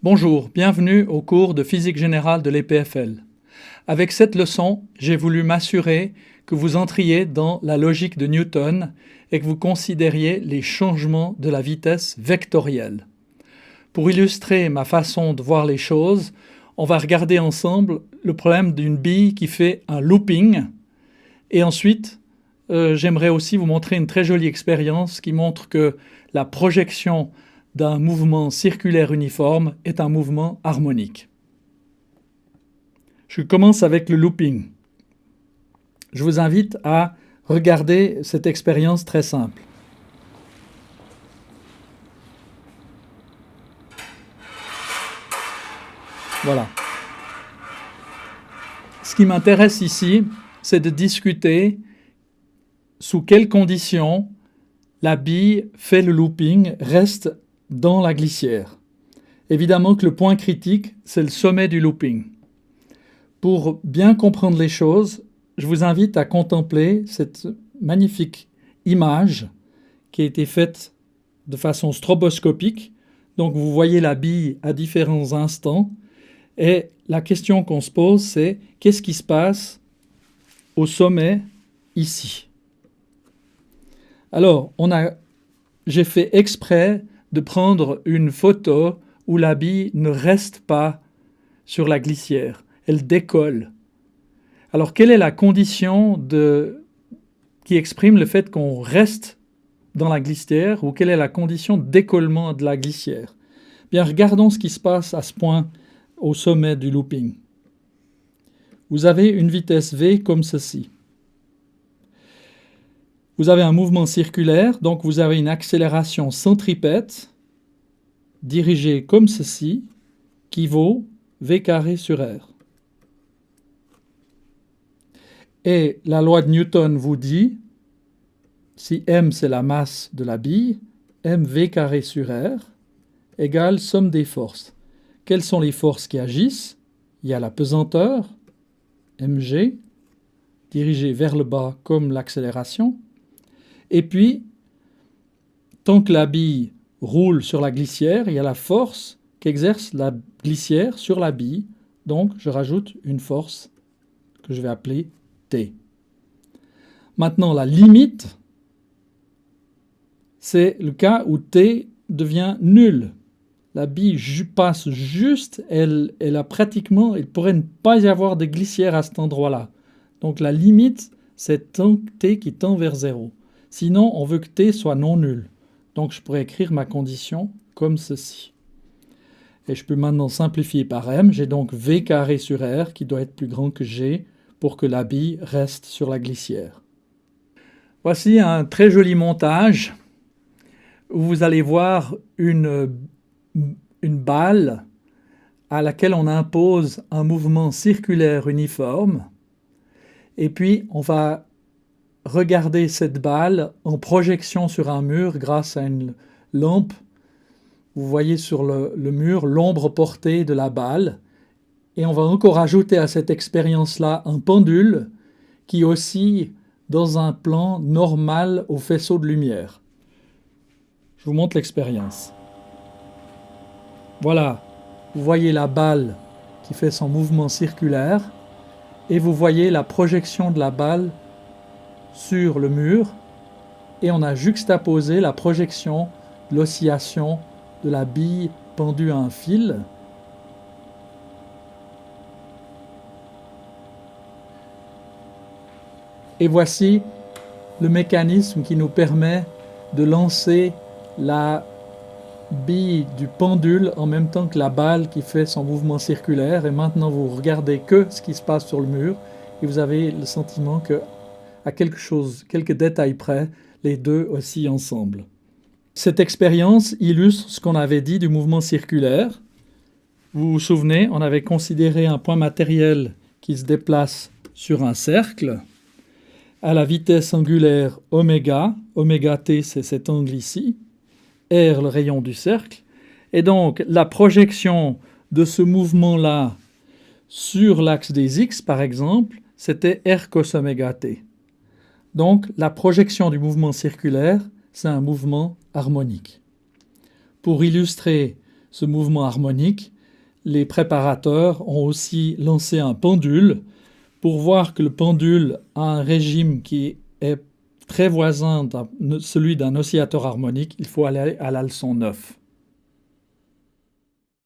Bonjour, bienvenue au cours de physique générale de l'EPFL. Avec cette leçon, j'ai voulu m'assurer que vous entriez dans la logique de Newton et que vous considériez les changements de la vitesse vectorielle. Pour illustrer ma façon de voir les choses, on va regarder ensemble le problème d'une bille qui fait un looping. Et ensuite, j'aimerais aussi vous montrer une très jolie expérience qui montre que la projection d'un mouvement circulaire uniforme est un mouvement harmonique. Je commence avec le looping. Je vous invite à regarder cette expérience très simple. Voilà. Ce qui m'intéresse ici, c'est de discuter sous quelles conditions la bille fait le looping, reste dans la glissière. Évidemment que le point critique, c'est le sommet du looping. Pour bien comprendre les choses, je vous invite à contempler cette magnifique image qui a été faite de façon stroboscopique. Donc vous voyez la bille à différents instants. Et la question qu'on se pose, c'est qu'est-ce qui se passe au sommet ici? Alors, j'ai fait exprès de prendre une photo où la bille ne reste pas sur la glissière, elle décolle. Alors, quelle est la condition qui exprime le fait qu'on reste dans la glissière ou quelle est la condition de décollement de la glissière? Bien, regardons ce qui se passe à ce point au sommet du looping. Vous avez une vitesse v comme ceci. Vous avez un mouvement circulaire, donc vous avez une accélération centripète dirigée comme ceci, qui vaut v carré sur r. Et la loi de Newton vous dit, si m c'est la masse de la bille, mv carré sur r égale somme des forces. Quelles sont les forces qui agissent? Il y a la pesanteur, mg, dirigée vers le bas comme l'accélération. Et puis, tant que la bille roule sur la glissière, il y a la force qu'exerce la glissière sur la bille. Donc, je rajoute une force que je vais appeler T. Maintenant, la limite, c'est le cas où T devient nul. La bille passe juste, il ne pourrait ne pas y avoir de glissière à cet endroit-là. Donc, la limite, c'est T qui tend vers 0. Sinon, on veut que T soit non nul. Donc, je pourrais écrire ma condition comme ceci. Et je peux maintenant simplifier par M. J'ai donc V carré sur R qui doit être plus grand que G pour que la bille reste sur la glissière. Voici un très joli montage où vous allez voir une balle à laquelle on impose un mouvement circulaire uniforme. Et puis, on va regarder cette balle en projection sur un mur grâce à une lampe. Vous voyez sur le mur l'ombre portée de la balle. Et on va encore ajouter à cette expérience-là un pendule qui oscille dans un plan normal au faisceau de lumière. Je vous montre l'expérience. Voilà, vous voyez la balle qui fait son mouvement circulaire et vous voyez la projection de la balle sur le mur et on a juxtaposé la projection de l'oscillation de la bille pendue à un fil. Et voici le mécanisme qui nous permet de lancer la bille du pendule en même temps que la balle qui fait son mouvement circulaire. Et maintenant, vous regardez que ce qui se passe sur le mur et vous avez le sentiment que à quelques détails près, les deux oscillent ensemble. Cette expérience illustre ce qu'on avait dit du mouvement circulaire. Vous vous souvenez, on avait considéré un point matériel qui se déplace sur un cercle à la vitesse angulaire oméga. Oméga t, c'est cet angle ici. R, le rayon du cercle. Et donc, la projection de ce mouvement-là sur l'axe des x, par exemple, c'était R cos oméga t. Donc, la projection du mouvement circulaire, c'est un mouvement harmonique. Pour illustrer ce mouvement harmonique, les préparateurs ont aussi lancé un pendule pour voir que le pendule a un régime qui est très voisin celui d'un oscillateur harmonique. Il faut aller à la leçon 9.